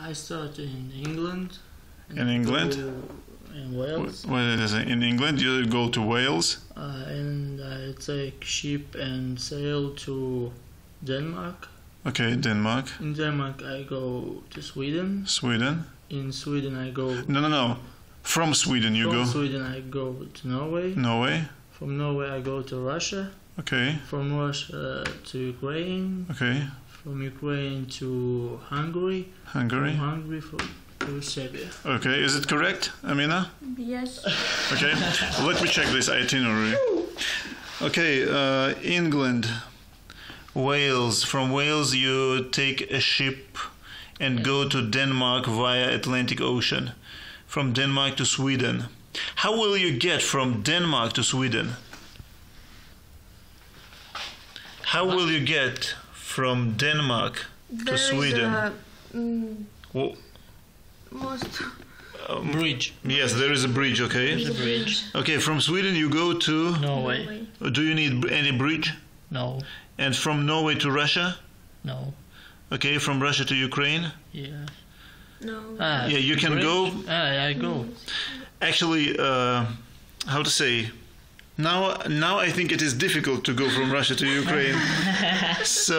I started in England. In England? In Wales. In England, you go to Wales. And I take ship and sail to Denmark. Okay, Denmark. In Denmark, I go to Sweden. Sweden. In Sweden, I go. No. From Sweden, you go. From Sweden, I go to Norway. Norway. From Norway, I go to Russia. Okay. From Russia to Ukraine. Okay. From Ukraine to Hungary. Hungary. From Hungary to Serbia. Okay, is it correct, Amina? Yes. Okay, let me check this itinerary. Okay, England, Wales. From Wales, you take a ship and go to Denmark via Atlantic Ocean. From Denmark to Sweden. How will you get from Denmark to Sweden? How will you get from Denmark to Sweden? Well, Bridge. Yes, there is a bridge, okay? There's a bridge. Okay, from Sweden you go to... Norway. Do you need any bridge? No. And from Norway to Russia? No. Okay, from Russia to Ukraine? Yeah. No. Yeah, you can bridge? go. I go. Actually, how to say? Now I think it is difficult to go from Russia to Ukraine. So,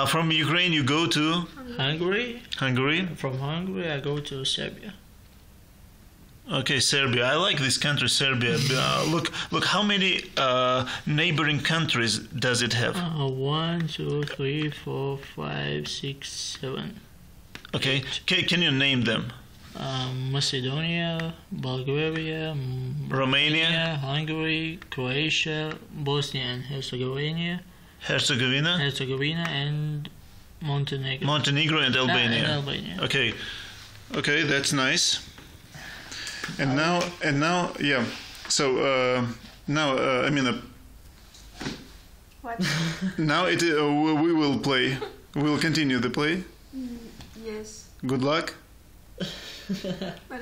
from Ukraine you go to Hungary. Hungary. From Hungary, I go to Serbia. Okay, Serbia. I like this country, Serbia. Look, how many neighboring countries does it have? 1, 2, 3, 4, 5, 6, 7. Okay, can you name them? Macedonia, Bulgaria, Romania, Hungary, Croatia, Bosnia and Herzegovina, Herzegovina, and Montenegro. Montenegro and Albania. And Albania. Okay, that's nice. And now, yeah. So now, I mean, What? now we will play. We will continue the play. Yes. Good luck. But